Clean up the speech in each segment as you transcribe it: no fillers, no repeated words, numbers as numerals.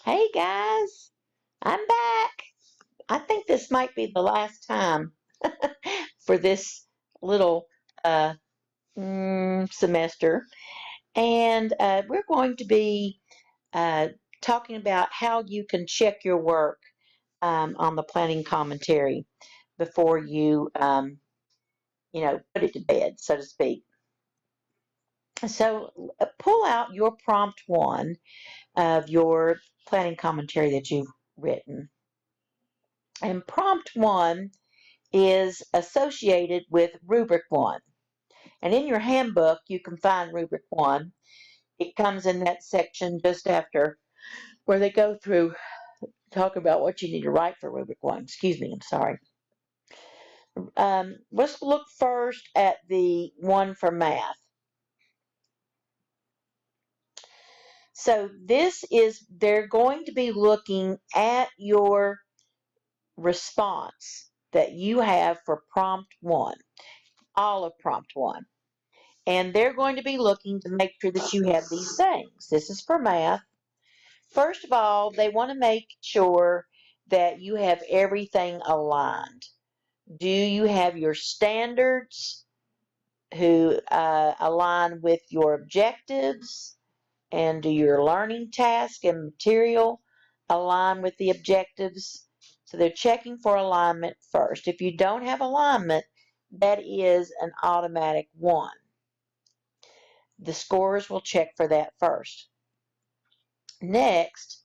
Hey guys, I'm back. I think this might be the last time for this little uh, semester, and we're going to be uh, talking about how you can check your work on the planning commentary before you put it to bed, so to speak. So pull out your prompt one of your planning commentary that you've written. And prompt one is associated with Rubric 1. And in your handbook, you can find Rubric 1. It comes in that section just after where they go through, talk about what you need to write for Rubric 1. Excuse me, I'm sorry. Let's look first at the one for math. So they're going to be looking at your response that you have for prompt 1, all of prompt 1. And they're going to be looking to make sure that you have these things. This is for math. First of all, they want to make sure that you have everything aligned. Do you have your standards who align with your objectives? And do your learning task and material align with the objectives? So they're checking for alignment first. If you don't have alignment, that is an automatic 1. The scorers will check for that first. Next,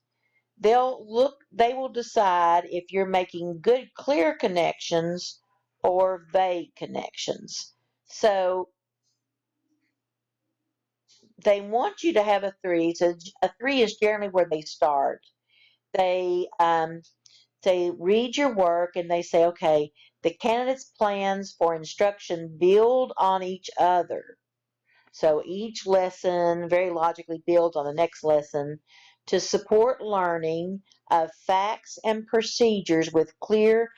they will decide if you're making good, clear connections or vague connections. So they want you to have a 3. So a 3 is generally where they start. They read your work and they say, okay, the candidate's plans for instruction build on each other. So each lesson very logically builds on the next lesson to support learning of facts and procedures with clear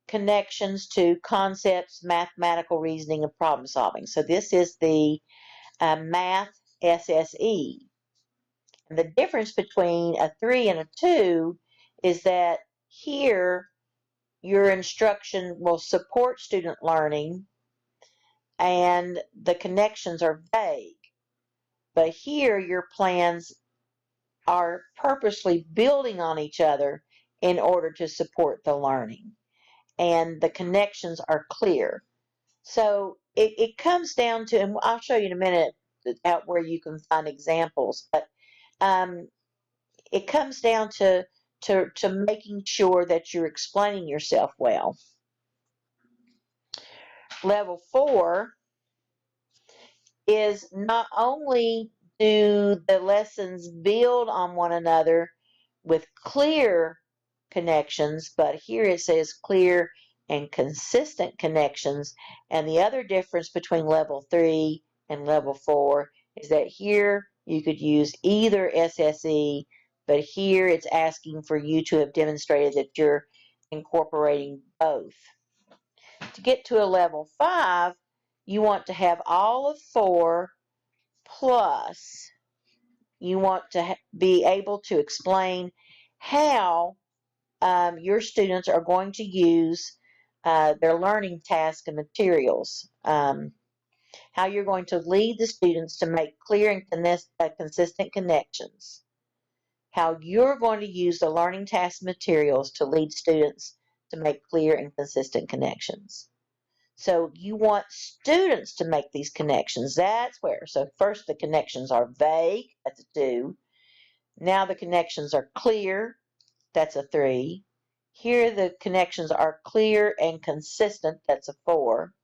connections to concepts, mathematical reasoning, and problem solving. So this is the math SSE. And the difference between a 3 and a 2 is that here your instruction will support student learning and the connections are vague. But here your plans are purposely building on each other in order to support the learning. And the connections are clear. So it comes down to, and I'll show you in a minute out where you can find examples, but it comes down to making sure that you're explaining yourself well. Level 4 is not only do the lessons build on one another with clear connections, but here it says clear and consistent connections. And the other difference between level 3 and level 4 is that here you could use either SSE, but here it's asking for you to have demonstrated that you're incorporating both. To get to a level 5, you want to have all of 4 plus you want to be able to explain how your students are going to use their learning tasks and materials. How you're going to lead the students to make clear and consistent connections. How you're going to use the learning task materials to lead students to make clear and consistent connections. So you want students to make these connections. That's where. So first the connections are vague. That's a 2. Now the connections are clear. That's a 3. Here the connections are clear and consistent. That's a 4.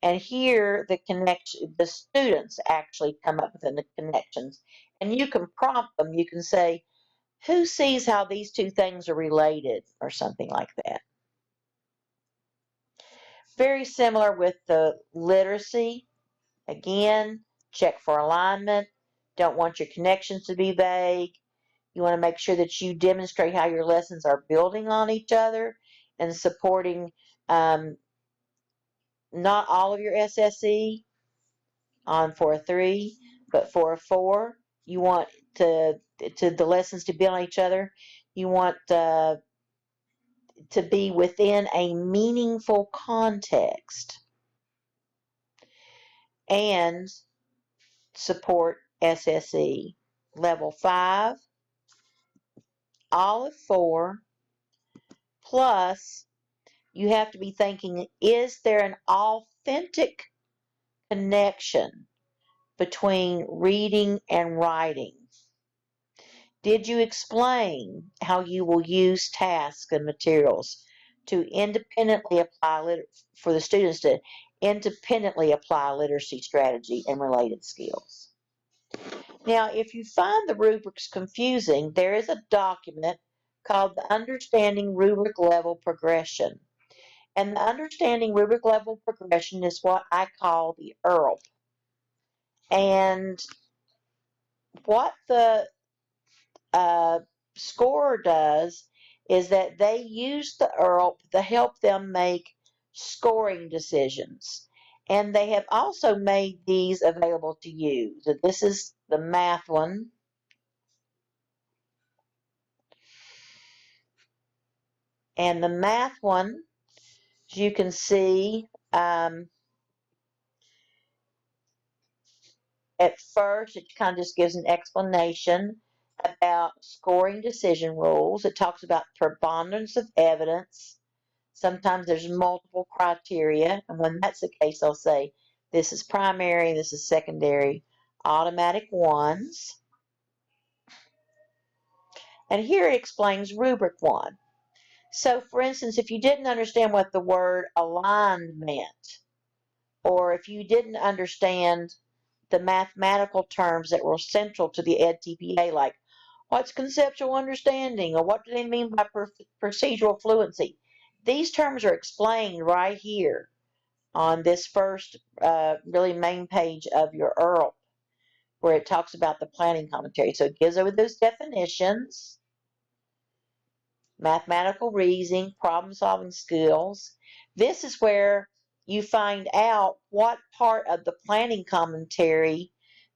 And here the students actually come up with the connections. And you can prompt them. You can say, who sees how these two things are related or something like that. Very similar with the literacy. Again, check for alignment. Don't want your connections to be vague. You want to make sure that you demonstrate how your lessons are building on each other and supporting not all of your SSE for a 3, but for a 4, you want to to the lessons to build on each other. You want to be within a meaningful context and support SSE. Level 5, all of 4, plus you have to be thinking, is there an authentic connection between reading and writing? Did you explain how you will use tasks and materials to independently apply for the students to independently apply literacy strategy and related skills? Now, if you find the rubrics confusing, there is a document called the Understanding Rubric Level Progression. And the Understanding Rubric Level Progression is what I call the URLP. And what the scorer does is that they use the URLP to help them make scoring decisions. And they have also made these available to you. So this is the math one. And the math one, as you can see, at first, it kind of just gives an explanation about scoring decision rules. It talks about preponderance of evidence. Sometimes there's multiple criteria, and when that's the case, I'll say this is primary, this is secondary, automatic ones. And here it explains rubric 1. So, for instance, if you didn't understand what the word aligned meant, or if you didn't understand the mathematical terms that were central to the EdTPA, like what's conceptual understanding, or what do they mean by procedural fluency? These terms are explained right here on this first really main page of your URL, where it talks about the planning commentary. So it gives over those definitions, mathematical reasoning, problem-solving skills. This is where you find out what part of the planning commentary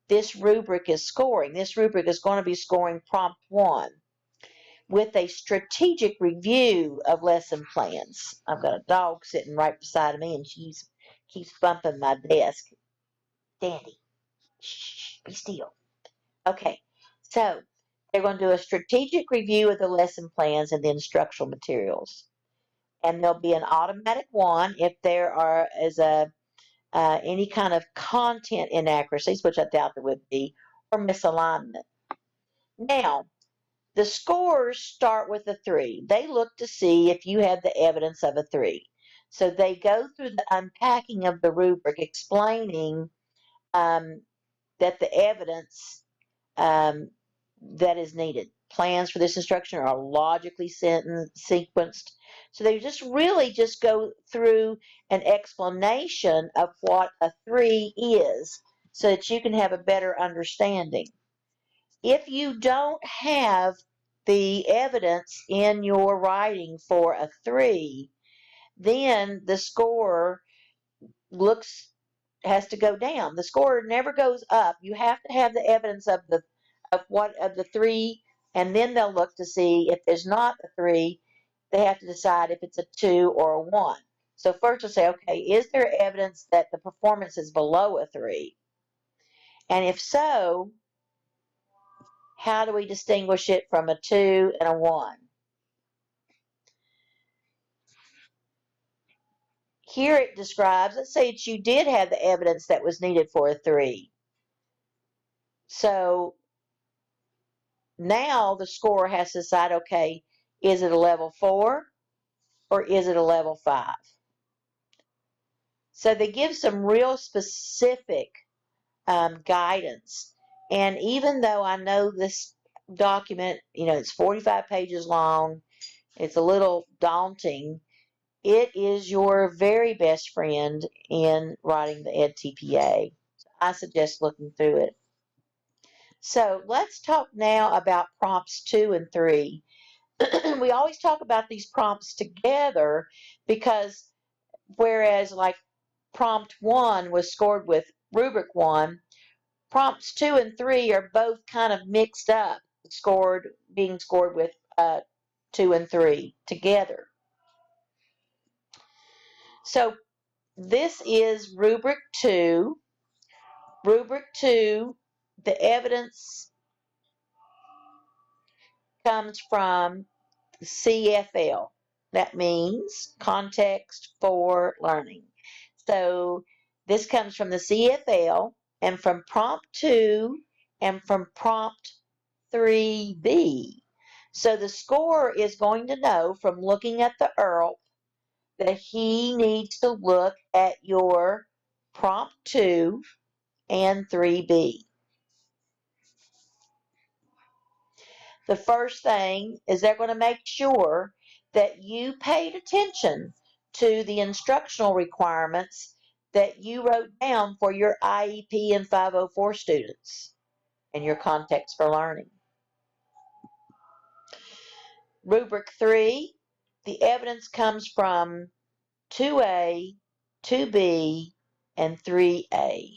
this rubric is scoring. This rubric is going to be scoring prompt 1 with a strategic review of lesson plans. I've got a dog sitting right beside me, and she keeps bumping my desk. Dandy, shh, be still. Okay, so they're going to do a strategic review of the lesson plans and the instructional materials. And there'll be an automatic one if there is any kind of content inaccuracies, which I doubt there would be, or misalignment. Now, the scores start with a 3. They look to see if you have the evidence of a 3. So they go through the unpacking of the rubric, explaining that the evidence that is needed. Plans for this instruction are logically sequenced. So they just go through an explanation of what a 3 is so that you can have a better understanding. If you don't have the evidence in your writing for a 3, then the score has to go down. The score never goes up. You have to have the evidence of the 3, and then they'll look to see if there's not a 3. They have to decide if it's a 2 or a 1. So first they'll say, okay, is there evidence that the performance is below a 3? And if so, how do we distinguish it from a 2 and a 1? Here it describes, let's say that you did have the evidence that was needed for a 3. So now the scorer has to decide, okay, is it a level 4 or is it a level 5? So they give some real specific guidance. And even though I know this document, it's 45 pages long, it's a little daunting, it is your very best friend in writing the EdTPA. So I suggest looking through it. So let's talk now about prompts 2 and 3. We always talk about these prompts together because whereas like prompt 1 was scored with rubric 1, prompts 2 and 3 are both kind of mixed up being scored with 2 and 3 together. So this is Rubric 2. Rubric 2, the evidence comes from CFL. That means context for learning. So this comes from the CFL and from prompt 2 and from prompt 3B. So the scorer is going to know from looking at the URL that he needs to look at your prompt 2 and 3B. The first thing is they're going to make sure that you paid attention to the instructional requirements that you wrote down for your IEP and 504 students and your context for learning. Rubric 3, the evidence comes from 2A, 2B, and 3A.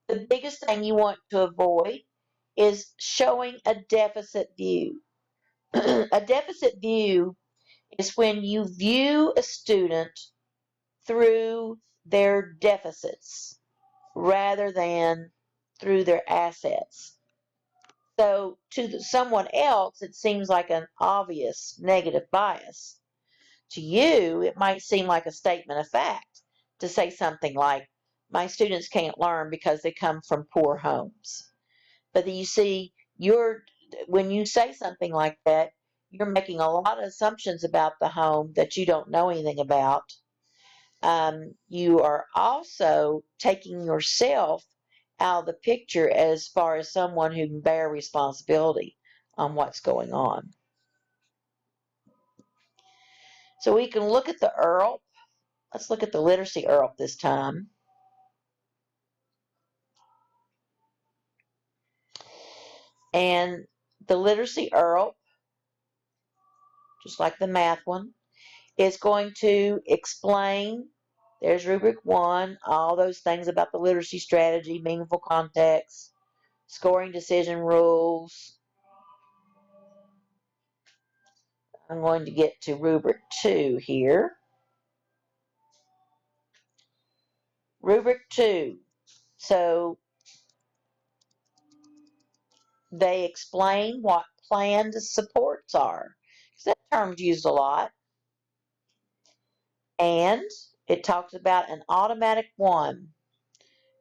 The biggest thing you want to avoid is showing a deficit view. A deficit view is when you view a student through their deficits rather than through their assets. So to someone else, it seems like an obvious negative bias. To you, it might seem like a statement of fact to say something like, my students can't learn because they come from poor homes. But you see, when you say something like that, you're making a lot of assumptions about the home that you don't know anything about. You are also taking yourself out of the picture as far as someone who can bear responsibility on what's going on. So we can look at the URL. Let's look at the literacy URL this time. And the literacy URL, just like the math one, is going to explain, there's rubric 1, all those things about the literacy strategy, meaningful context, scoring decision rules. I'm going to get to rubric 2 here. Rubric 2. So they explain what planned supports are. That term's used a lot. And it talks about an automatic 1.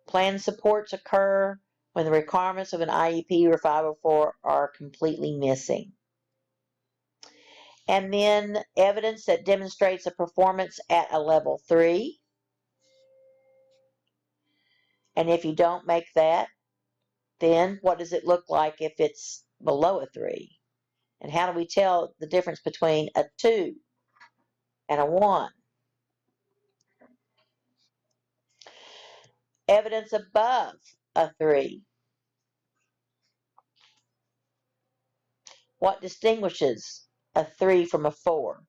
Planned supports occur when the requirements of an IEP or 504 are completely missing. And then evidence that demonstrates a performance at a level 3. And if you don't make that, then what does it look like if it's below a 3? And how do we tell the difference between a 2 and a 1? Evidence above a 3. What distinguishes a 3 from a 4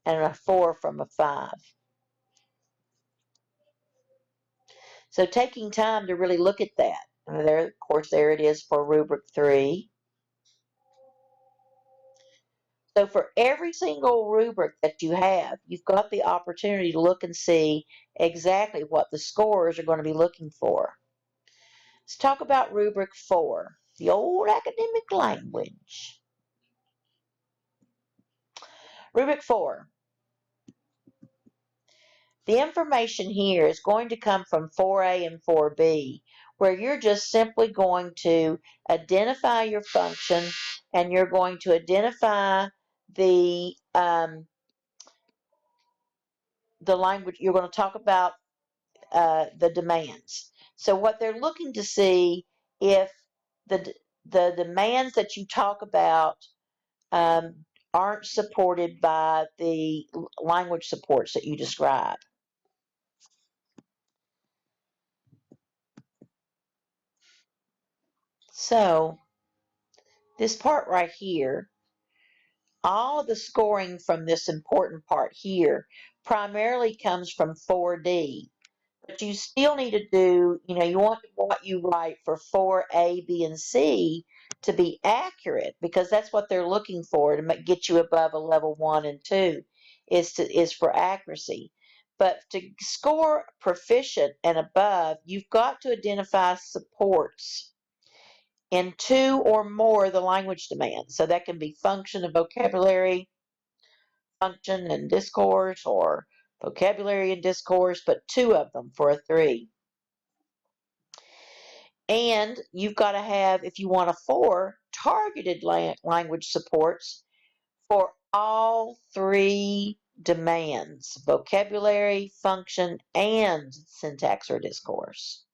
and a 4 from a 5? So taking time to really look at that. And there, of course, there it is for rubric 3. So for every single rubric that you have, you've got the opportunity to look and see exactly what the scorers are going to be looking for. Let's talk about rubric 4, the old academic language. Rubric 4. The information here is going to come from 4A and 4B, where you're just simply going to identify your function and you're going to identify the language. You're going to talk about the demands. So what they're looking to see if the demands that you talk about aren't supported by the language supports that you describe. So this part right here, all of the scoring from this important part here primarily comes from 4D. But you still need to do, you want what you write for 4A, B, and C to be accurate, because that's what they're looking for to get you above a level 1 and 2 is for accuracy. But to score proficient and above, you've got to identify supports in 2 or more of the language demands. So that can be function and vocabulary, function and discourse, or vocabulary and discourse, but 2 of them for a 3. And you've got to have, if you want a 4, targeted language supports for all 3 demands: vocabulary, function, and syntax or discourse.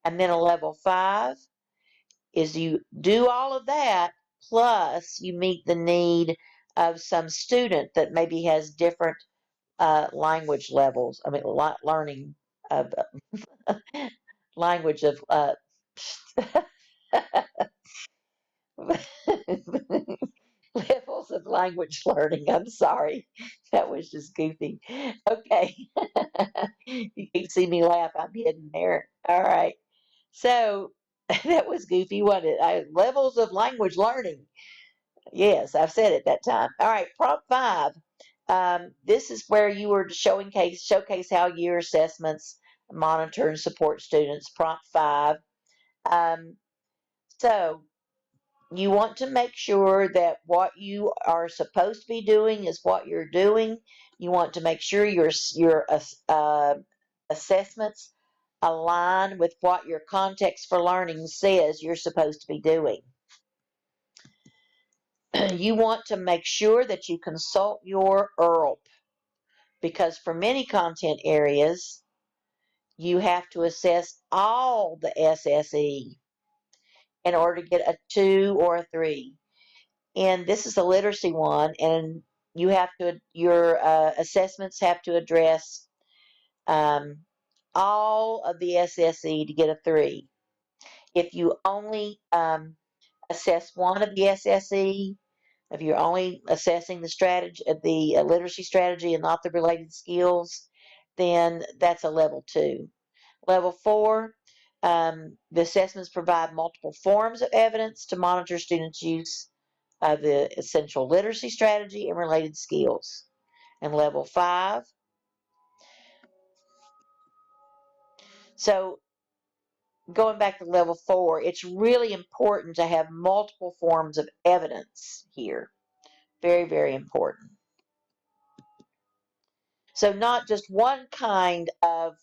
And then a level 5 is you do all of that, plus you meet the need of some student that maybe has different language levels. I mean, learning of language of levels of language learning. I'm sorry. That was just goofy. Okay. You can see me laugh. I'm hidden there. All right. So that was goofy, wasn't it? Levels of language learning. Yes, I've said it that time. All right. Prompt 5. This is where you were to showcase how your assessments monitor and support students. Prompt 5. So you want to make sure that what you are supposed to be doing is what you're doing. You want to make sure your assessments align with what your context for learning says you're supposed to be doing. You want to make sure that you consult your ERLP, because for many content areas, you have to assess all the SSE in order to get a 2 or a 3. And this is a literacy one, and your assessments have to address all of the SSE to get a 3. If you only assess one of the SSE, if you're only assessing the strategy, the literacy strategy, and not the related skills, then that's a level 2. Level 4, the assessments provide multiple forms of evidence to monitor students' use of the essential literacy strategy and related skills. And level 5. So going back to level 4, it's really important to have multiple forms of evidence here. Very, very important. So not just one kind of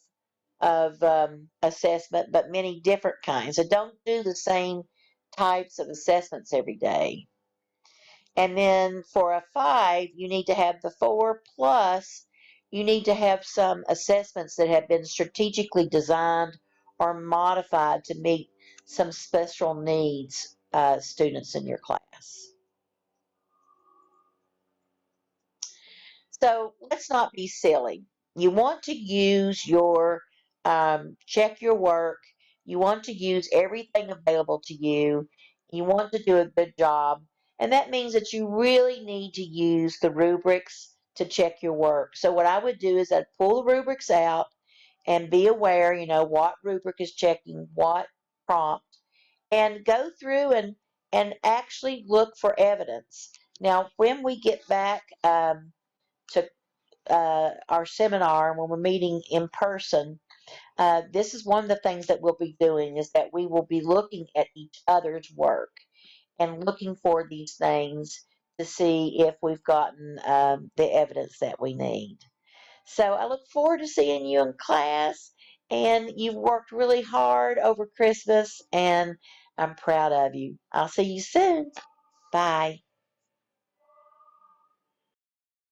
assessment, but many different kinds. So don't do the same types of assessments every day. And then for a 5, you need to have the 4 plus you need to have some assessments that have been strategically designed or modified to meet some special needs students in your class. So let's not be silly. You want to use check your work. You want to use everything available to you. You want to do a good job. And that means that you really need to use the rubrics to check your work. So what I would do is I'd pull the rubrics out and be aware, what rubric is checking what prompt, and go through and actually look for evidence. Now, when we get back to our seminar, when we're meeting in person, this is one of the things that we'll be doing, is that we will be looking at each other's work and looking for these things to see if we've gotten the evidence that we need. So I look forward to seeing you in class, and you've worked really hard over Christmas, and I'm proud of you. I'll see you soon. Bye.